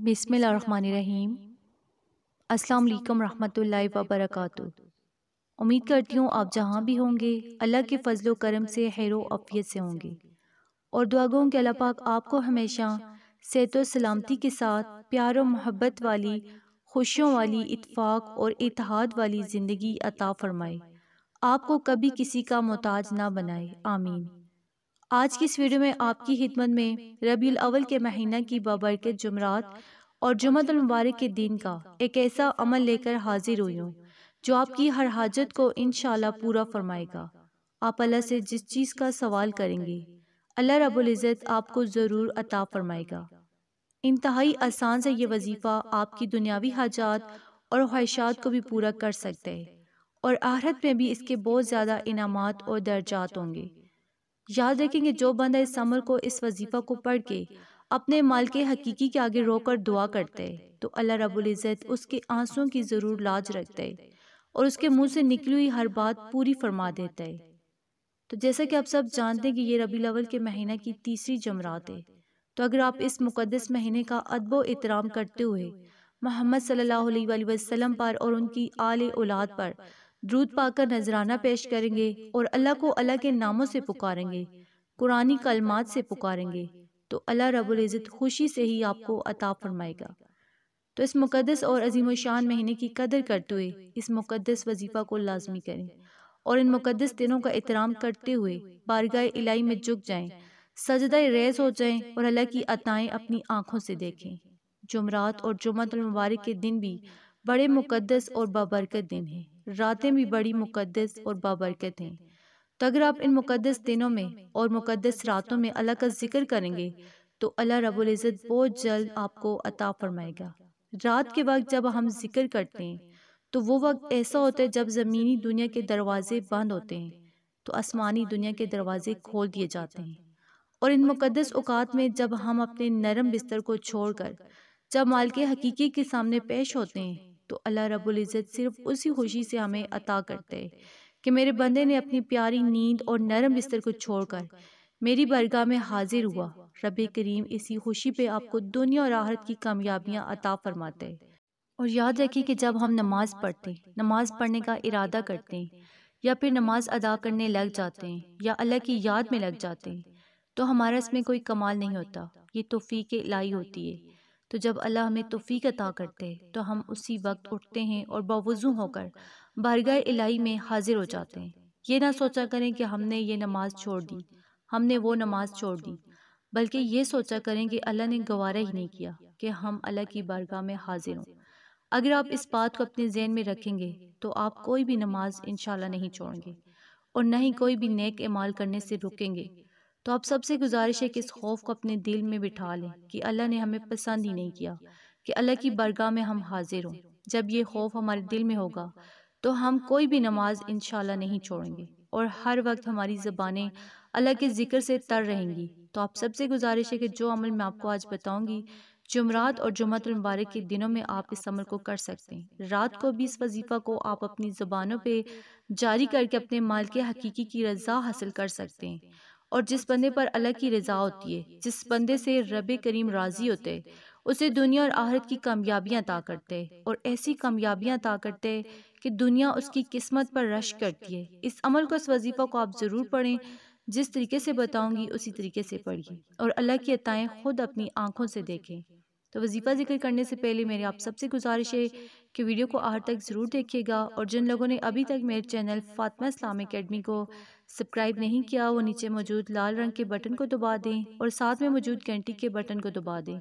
بسم اللہ الرحمن الرحیم۔ السلام علیکم رحمۃ اللہ وبرکاتہ۔ امید کرتی ہوں آپ جہاں بھی ہوں گے اللہ کے فضل و کرم سے خیر و عافیت سے ہوں گے، اور دعا گو کہ اللہ پاک آپ کو ہمیشہ صحت و سلامتی کے ساتھ پیار و محبت والی، خوشیوں والی، اتفاق اور اتحاد والی زندگی عطا فرمائے، آپ کو کبھی کسی کا محتاج نہ بنائے، آمین۔ آج کی اس ویڈیو میں آپ کی خدمت میں ربیع الاول کے مہینہ کی بابرکت جمعرات اور جمعۃ المبارک کے دن کا ایک ایسا عمل لے کر حاضر ہوئی ہوں جو آپ کی ہر حاجت کو انشاءاللہ پورا فرمائے گا۔ آپ اللہ سے جس چیز کا سوال کریں گے اللہ رب العزت آپ کو ضرور عطا فرمائے گا۔ انتہائی آسان سے یہ وظیفہ آپ کی دنیاوی حاجات اور خواہشات کو بھی پورا کر سکتے ہیں، اور آخرت میں بھی اس کے بہت زیادہ انعامات اور درجات ہوں گے۔ یاد رکھیں کہ جو بندہ اس عمل کو، اس وظیفہ کو پڑھ کے اپنے مالک حقیقی کے آگے رو کر دعا کرتے ہے تو اللہ رب العزت اس کے آنسوں کی ضرور لاج رکھتے ہے اور اس کے منہ سے نکلی ہوئی ہر بات پوری فرما دیتا ہے۔ تو جیسا کہ آپ سب جانتے ہیں کہ یہ ربیع الاول کے مہینہ کی تیسری جمعرات ہے، تو اگر آپ اس مقدس مہینے کا ادب و احترام کرتے ہوئے محمد صلی اللہ علیہ وآلہ وسلم پر اور ان کی آل اولاد پر درود پا کر نذرانہ پیش کریں گے اور اللہ کو اللہ کے ناموں سے پکاریں گے، قرآنی کلمات سے پکاریں گے، تو اللہ رب العزت خوشی سے ہی آپ کو عطا فرمائے گا۔ تو اس مقدس اور عظیم الشان مہینے کی قدر کرتے ہوئے اس مقدس وظیفہ کو لازمی کریں اور ان مقدس دنوں کا احترام کرتے ہوئے بارگاہ الہی میں جھک جائیں، سجدہ ریز ہو جائیں اور اللہ کی عطائیں اپنی آنکھوں سے دیکھیں۔ جمعرات اور جمعۃ المبارک کے دن بھی بڑے مقدس اور بابرکت دن ہیں، راتیں بھی بڑی مقدس اور بابرکت ہیں۔ تو اگر آپ ان مقدس دنوں میں اور مقدس راتوں میں اللہ کا ذکر کریں گے تو اللہ رب العزت بہت جلد آپ کو عطا فرمائے گا۔ رات کے وقت جب ہم ذکر کرتے ہیں تو وہ وقت ایسا ہوتا ہے جب زمینی دنیا کے دروازے بند ہوتے ہیں تو آسمانی دنیا کے دروازے کھول دیے جاتے ہیں، اور ان مقدس اوقات میں جب ہم اپنے نرم بستر کو چھوڑ کر جب مالک حقیقی کے سامنے پیش ہوتے ہیں تو اللہ رب العزت صرف اسی خوشی سے ہمیں عطا کرتے ہیں کہ میرے بندے نے اپنی پیاری نیند اور نرم بستر کو چھوڑ کر میری بارگاہ میں حاضر ہوا۔ رب کریم اسی خوشی پہ آپ کو دنیا اور آخرت کی کامیابیاں عطا فرماتے ہیں۔ اور یاد رکھیے کہ جب ہم نماز پڑھتے ہیں، نماز پڑھنے کا ارادہ کرتے ہیں یا پھر نماز ادا کرنے لگ جاتے ہیں یا اللہ کی یاد میں لگ جاتے ہیں تو ہمارا اس میں کوئی کمال نہیں ہوتا، یہ توفیق الہی ہوتی ہے۔ تو جب اللہ ہمیں توفیق عطا کرتے ہیں تو ہم اسی وقت اٹھتے ہیں اور باوضو ہو کر بارگاہ الہی میں حاضر ہو جاتے ہیں۔ یہ نہ سوچا کریں کہ ہم نے یہ نماز چھوڑ دی، ہم نے وہ نماز چھوڑ دی، بلکہ یہ سوچا کریں کہ اللہ نے گوارا ہی نہیں کیا کہ ہم اللہ کی بارگاہ میں حاضر ہوں۔ اگر آپ اس بات کو اپنے ذہن میں رکھیں گے تو آپ کوئی بھی نماز انشاءاللہ نہیں چھوڑیں گے اور نہ ہی کوئی بھی نیک اعمال کرنے سے رکیں گے۔ تو آپ سب سے گزارش ہے کہ اس خوف کو اپنے دل میں بٹھا لیں کہ اللہ نے ہمیں پسند ہی نہیں کیا کہ اللہ کی بارگاہ میں ہم حاضر ہوں۔ جب یہ خوف ہمارے دل میں ہوگا تو ہم کوئی بھی نماز انشاءاللہ نہیں چھوڑیں گے اور ہر وقت ہماری زبانیں اللہ کے ذکر سے تر رہیں گی۔ تو آپ سب سے گزارش ہے کہ جو عمل میں آپ کو آج بتاؤں گی جمعرات اور جمعۃ المبارک کے دنوں میں آپ اس عمل کو کر سکتے ہیں۔ رات کو بھی اس وظیفہ کو آپ اپنی زبانوں پہ جاری کر کے اپنے مالک حقیقی کی رضا حاصل کر سکتے ہیں، اور جس بندے پر اللہ کی رضا ہوتی ہے، جس بندے سے رب کریم راضی ہوتے ہیں، اسے دنیا اور آخرت کی کامیابیاں عطا کرتے ہیں، اور ایسی کامیابیاں عطا کرتے ہیں کہ دنیا اس کی قسمت پر رشک کرتی ہے۔ اس عمل کو، اس وظیفہ کو آپ ضرور پڑھیں، جس طریقے سے بتاؤں گی اسی طریقے سے پڑھیے اور اللہ کی عطائیں خود اپنی آنکھوں سے دیکھیں۔ تو وظیفہ ذکر کرنے سے پہلے میری آپ سب سے گزارش ہے کہ ویڈیو کو آخر تک ضرور دیکھیے گا، اور جن لوگوں نے ابھی تک میرے چینل فاطمہ اسلامک اکیڈمی کو سبسکرائب نہیں کیا وہ نیچے موجود لال رنگ کے بٹن کو دبا دیں اور ساتھ میں موجود گھنٹی کے بٹن کو دبا دیں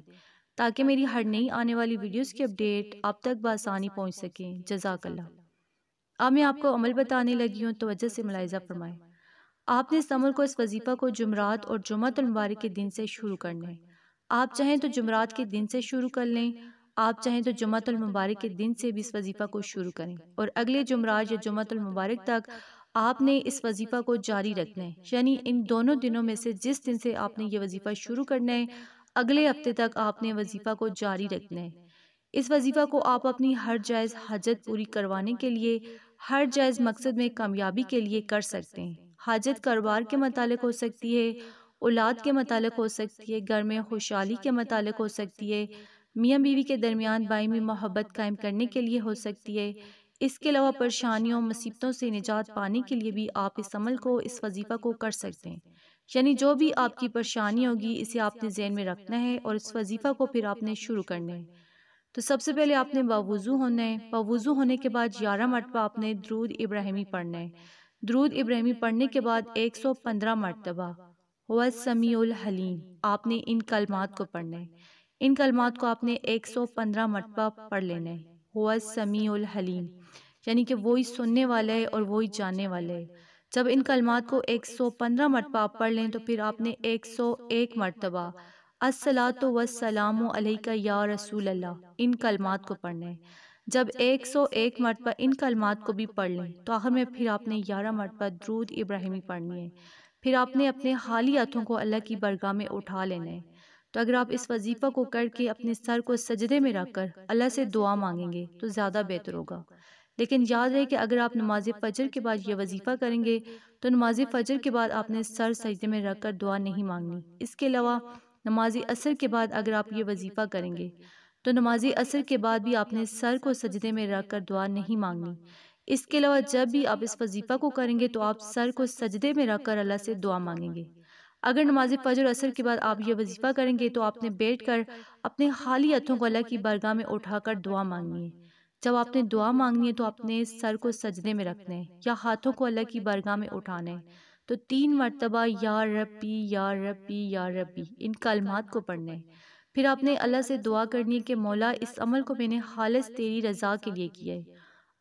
تاکہ میری ہر نئی آنے والی ویڈیوز کی اپڈیٹ آپ تک بآسانی پہنچ سکیں۔ جزاک اللہ۔ اب میں آپ کو عمل بتانے لگی ہوں، توجہ سے ملاحظہ فرمائیں۔ آپ نے اس عمل کو، اس وظیفہ کو جمعرات اور جمعۃ المبارک کے دن سے شروع کرنا ہے۔ آپ چاہیں تو جمعرات کے دن سے شروع کر لیں، آپ چاہیں تو جمعۃ المبارک کے دن سے بھی اس وظیفہ کو شروع کریں، اور اگلے جمعرات یا جمعۃ المبارک تک آپ نے اس وظیفہ کو جاری رکھنا ہے، یعنی ان دونوں دنوں میں سے جس دن سے آپ نے یہ وظیفہ شروع کرنا ہے اگلے ہفتے تک آپ نے وظیفہ کو جاری رکھنا ہے۔ اس وظیفہ کو آپ اپنی ہر جائز حاجت پوری کروانے کے لیے، ہر جائز مقصد میں کامیابی کے لیے کر سکتے ہیں۔ حاجت کاروبار کے متعلق ہو سکتی ہے، اولاد کے متعلق ہو سکتی ہے، گھر میں خوشحالی کے متعلق ہو سکتی ہے، میاں بیوی کے درمیان باہمی محبت قائم کرنے کے لیے ہو سکتی ہے۔ اس کے علاوہ پریشانیوں مصیبتوں سے نجات پانے کے لیے بھی آپ اس عمل کو، اس وظیفہ کو کر سکتے ہیں۔ یعنی جو بھی آپ کی پریشانی ہوگی اسے آپ نے ذہن میں رکھنا ہے اور اس وظیفہ کو پھر آپ نے شروع کرنا ہے۔ تو سب سے پہلے آپ نے باوضو ہونا ہے۔ باوضو ہونے کے بعد 11 مرتبہ آپ نے درود ابراہیمی پڑھنا ہے۔ درود ابراہیمی پڑھنے کے بعد 115 مرتبہ هو السمیع الحلیم آپ نے ان کلمات کو پڑھنا ہے۔ ان کلمات کو آپ نے 115 مرتبہ پڑھ لینا ہے۔ هو السمیع الحلیم یعنی کہ وہی سننے والا ہے اور وہی جاننے والا ہے۔ جب ان کلمات کو 115 مرتبہ آپ پڑھ لیں تو پھر آپ نے 101 مرتبہ الصلاۃ والسلام علیک یا رسول اللہ ان کلمات کو پڑھنا ہے۔ جب 101 مرتبہ ان کلمات کو بھی پڑھ لیں تو آخر میں پھر آپ نے 11 مرتبہ درود ابراہیمی پڑھنی ہے۔ پھر آپ نے اپنے خالی ہاتھوں کو اللہ کی بارگاہ میں اٹھا لینا ہے۔ تو اگر آپ اس وظیفہ کو کر کے اپنے سر کو سجدے میں رکھ کر اللہ سے دعا مانگیں گے تو زیادہ بہتر ہوگا۔ لیکن یاد رہے کہ اگر آپ نماز فجر کے بعد یہ وظیفہ کریں گے تو نماز فجر کے بعد آپ نے سر سجدے میں رکھ کر دعا نہیں مانگنی۔ اس کے علاوہ نماز عصر کے بعد اگر آپ یہ وظیفہ کریں گے تو نماز عصر کے بعد بھی آپ نے سر کو سجدے میں رکھ کر دعا نہیں مانگنی۔ اس کے علاوہ جب بھی آپ اس وظیفہ کو کریں گے تو آپ سر کو سجدے میں رکھ کر اللہ سے دعا مانگیں گے۔ اگر نماز فجر عصر کے بعد آپ یہ وظیفہ کریں گے تو آپ نے بیٹھ کر اپنے خالی ہاتھوں کو اللہ کی بارگاہ میں اٹھا کر دعا مانگنی ہے۔ جب آپ نے دعا مانگنی ہے تو آپ نے سر کو سجدے میں رکھنا ہے یا ہاتھوں کو اللہ کی بارگاہ میں اٹھانا ہے۔ تو 3 مرتبہ یا ربی یا ربی یا ربی ان کلمات کو پڑھنا ہے۔ پھر آپ نے اللہ سے دعا کرنی ہے کہ مولا اس عمل کو میں نے خالص تیری رضا کے لیے کیا ہے،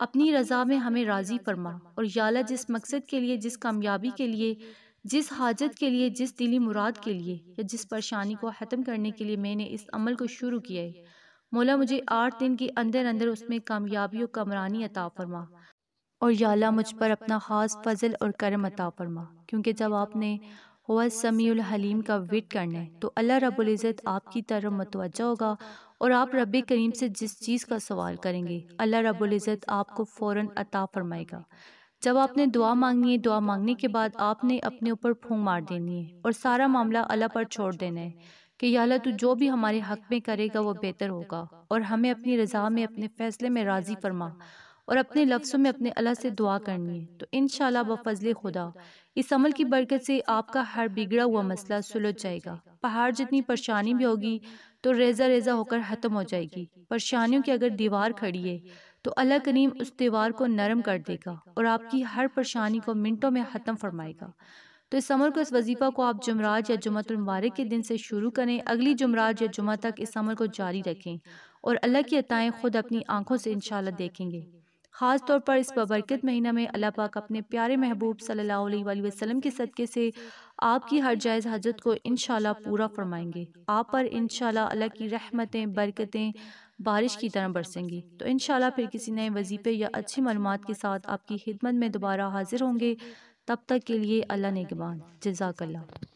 اپنی رضا میں ہمیں راضی فرما، اور یا اللہ جس مقصد کے لیے، جس کامیابی کے لیے، جس حاجت کے لیے، جس دلی مراد کے لیے یا جس پریشانی کو ختم کرنے کے لیے میں نے اس عمل کو شروع کیا ہے، مولا مجھے 8 دن کے اندر اندر اس میں کامیابی و کامرانی عطا فرما، اور یا اللہ مجھ پر اپنا خاص فضل اور کرم عطا فرما۔ کیونکہ جب آپ نے هو السمیع الحلیم کا ورد کرنا ہے تو اللہ رب العزت آپ کی طرف متوجہ ہوگا اور آپ رب کریم سے جس چیز کا سوال کریں گے اللہ رب العزت آپ کو فوراً عطا فرمائے گا۔ جب آپ نے دعا مانگنی ہے، دعا مانگنے کے بعد آپ نے اپنے اوپر پھونک مار دینی ہے اور سارا معاملہ اللہ پر چھوڑ دینا ہے کہ یا اللہ تو جو بھی ہمارے حق میں کرے گا وہ بہتر ہوگا، اور ہمیں اپنی رضا میں، اپنے فیصلے میں راضی فرما، اور اپنے لفظوں میں اپنے اللہ سے دعا کرنی ہے۔ تو انشاءاللہ بفضل خدا اس عمل کی برکت سے آپ کا ہر بگڑا ہوا مسئلہ سلجھ جائے گا۔ پہاڑ جتنی پریشانی بھی ہوگی تو ریزہ ریزہ ہو کر ختم ہو جائے گی۔ پریشانیوں کی اگر دیوار کھڑی ہے تو اللہ کریم اس دیوار کو نرم کر دے گا اور آپ کی ہر پریشانی کو منٹوں میں ختم فرمائے گا۔ تو اس عمل کو، اس وظیفہ کو آپ جمعرات یا جمعۃ المبارک کے دن سے شروع کریں، اگلی جمعرات یا جمعہ تک اس عمل کو جاری رکھیں اور اللہ کی عطائیں خود اپنی آنکھوں سے انشاءاللہ دیکھیں گے۔ خاص طور پر اس بابرکت مہینہ میں اللہ پاک اپنے پیارے محبوب صلی اللہ علیہ وآلہ وسلم کے صدقے سے آپ کی ہر جائز حاجت کو انشاءاللہ پورا فرمائیں گے۔ آپ پر انشاءاللہ اللہ کی رحمتیں، برکتیں بارش کی طرح برسیں گی۔ تو انشاءاللہ پھر کسی نئے وظیفے یا اچھی معلومات کے ساتھ آپ کی خدمت میں دوبارہ حاضر ہوں گے۔ تب تک کے لیے اللہ نگہبان۔ جزاک اللہ۔